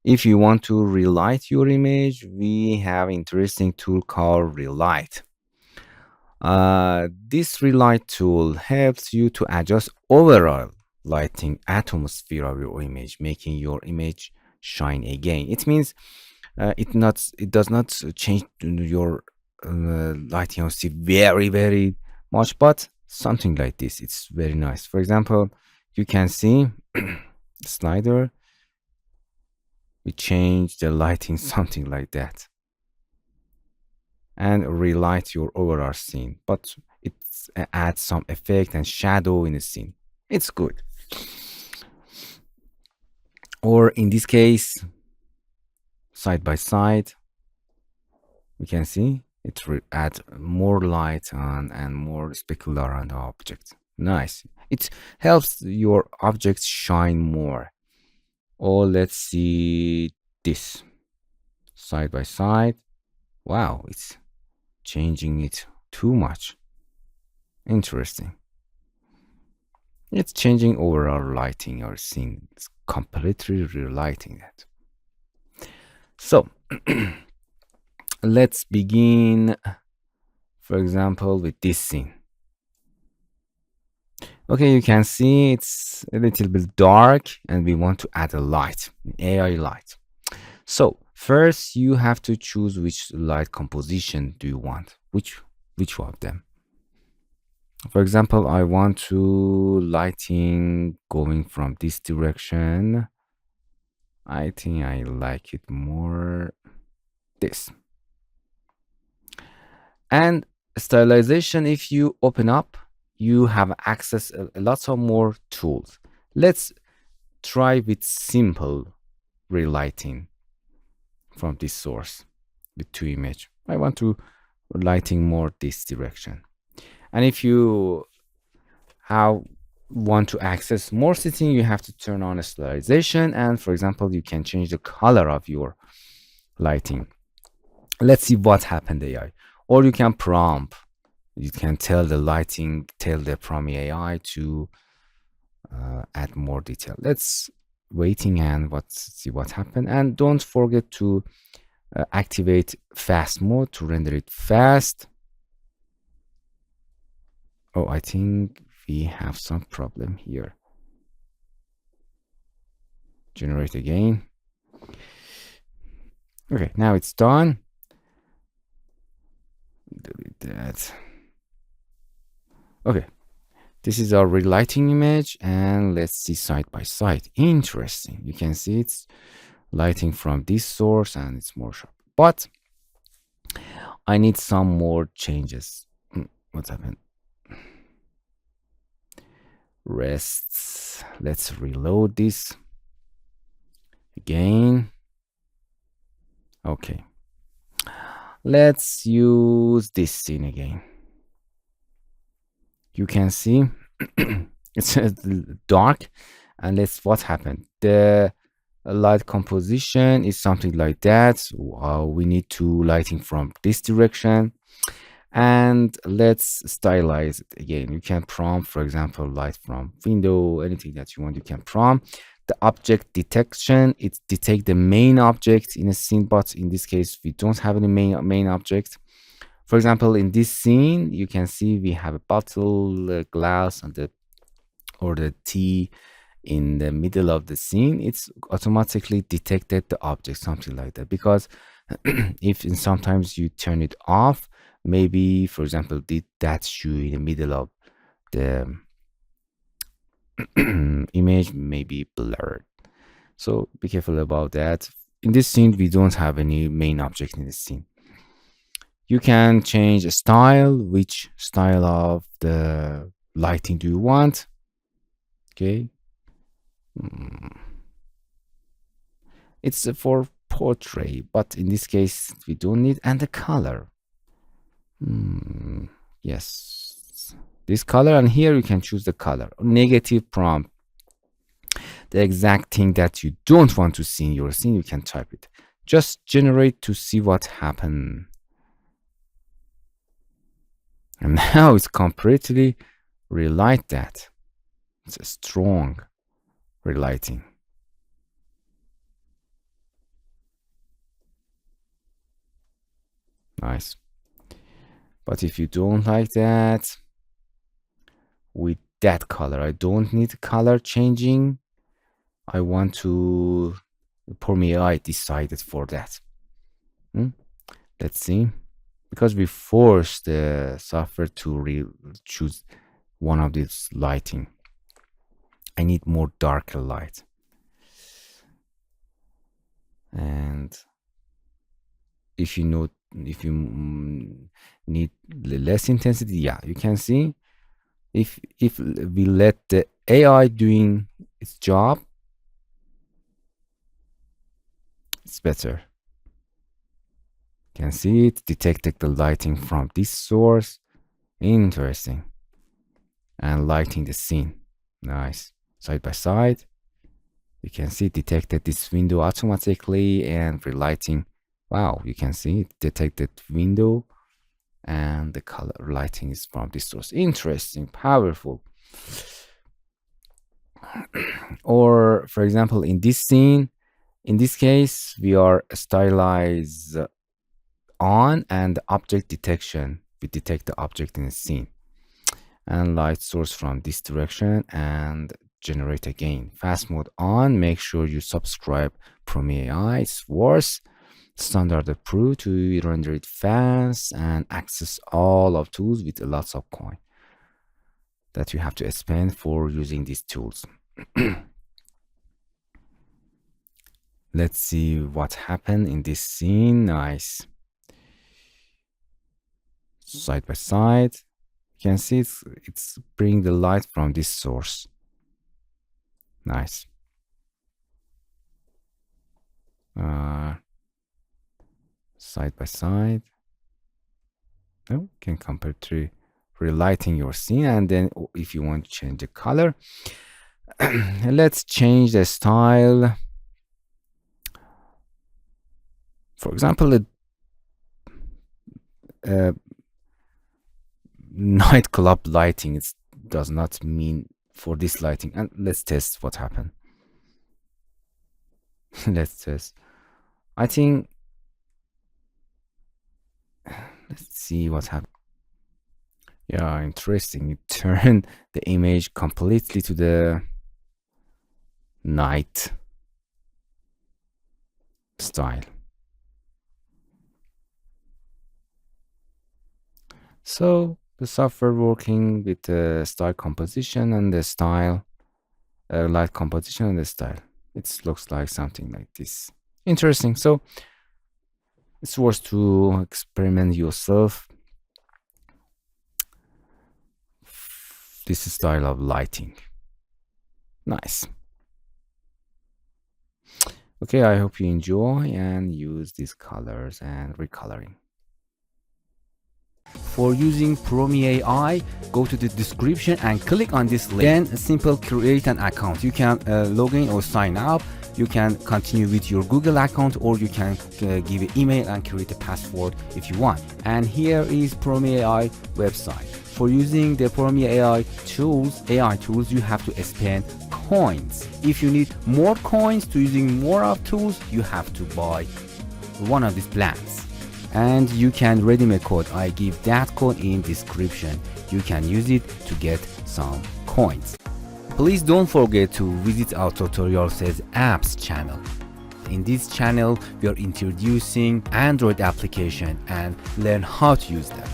If you want to relight your image, we have interesting tool called Relight. This Relight tool helps you to adjust overall lighting atmosphere of your image, making your image shine again. It means it does not change your lighting atmosphere very much, but something like this. It's very nice. For example, you can see slider. We change the lighting, something like that, and relight your overall scene, but it adds some effect and shadow in the scene. It's good. Or in this case, side by side, we can see it adds more light on and more specular on the object. Nice. It helps your objects shine more. Or let's see this side by side. Wow, it's changing it too much. Interesting. It's changing overall lighting or scene. It's completely relighting it. So let's begin, for example, with this scene. Okay, you can see it's a little bit dark and we want to add a light, AI light. So first you have to choose which light composition do you want, which of them. For example, I want to lighting going from this direction. I think I like it more this. And stylization, if you open up, you have access a lot of more tools. Let's try with simple relighting from this source with two image. I want to lighting more this direction. And if you want to access more setting, you have to turn on stylization. And for example, you can change the color of your lighting. Let's see what happened AI. Or you can prompt. You can tell the lighting, tell the PromeAI to add more detail. Let's waiting and see what happened. And don't forget to activate fast mode to render it fast. Oh, I think we have some problem here. Generate again. Okay, now it's done. Delete that. Okay, this is our relighting image, and let's see side by side. Interesting. You can see it's lighting from this source and it's more sharp. But I need some more changes. What's happened? Rests. Let's reload this again. Okay. Let's use this scene again. You can see it's dark, and let's what happened. The light composition is something like that. We need to lighting from this direction, and let's stylize it again. You can prompt, for example, light from window, anything that you want. You can prompt. The object detection, it detect the main object in a scene, but in this case we don't have any main object. For example, in this scene, you can see we have a bottle, glass, and the tea in the middle of the scene. It's automatically detected the object, something like that. Because if sometimes you turn it off, maybe, for example, that shoe in the middle of the image may be blurred. So be careful about that. In this scene, we don't have any main object in this scene. You can change a style. Which style of the lighting do you want? Okay. It's for portrait, but in this case, we don't need. And the color. Yes. This color, and here you can choose the color. Negative prompt. The exact thing that you don't want to see in your scene, you can type it. Just generate to see what happened. And now it's completely relight that. It's a strong relighting. Nice. But if you don't like that, with that color, I don't need color changing. I want to PromeAI decided for that. Let's see. Because we force the software to choose one of these lighting. I need more darker light. And if you need less intensity, yeah, you can see if we let the AI doing its job, it's better. You can see it detected the lighting from this source. Interesting. And lighting the scene. Nice. Side by side. You can see it detected this window automatically and relighting. Wow, you can see it detected window and the color lighting is from this source. Interesting, powerful. Or for example, in this scene, in this case, we are stylized on and object detection. We detect the object in the scene. And light source from this direction and generate again. Fast mode on. Make sure you subscribe PromeAI. It's worse. Standard approved to render it fast and access all of tools with lots of coin that you have to spend for using these tools. Let's see what happened in this scene. Nice. Side by side. You can see it's bringing the light from this source. Nice. Side by side. Oh, you can compare to relighting your scene, and then if you want to change the color, let's change the style. For example, nightclub lighting, it does not mean for this lighting. And let's test what happened. Let's test. I think, let's see what happened. Yeah, interesting. It turned the image completely to the night style. So the software working with the style composition and the style, light composition and the style. It looks like something like this. Interesting. So it's worth to experiment yourself. This style of lighting. Nice. Okay, I hope you enjoy and use these colors and recoloring. For using PromeAI, go to the description and click on this link. Then simple create an account. You can log in or sign up. You can continue with your Google account, or you can give an email and create a password if you want. And here is PromeAI website. For using the PromeAI tools, AI tools, you have to spend coins. If you need more coins to using more of tools, you have to buy one of these plans. And you can redeem a code. I give that code in description. You can use it to get some coins. Please don't forget to visit our TutorialCells apps channel. In this channel, we are introducing Android application and learn how to use them.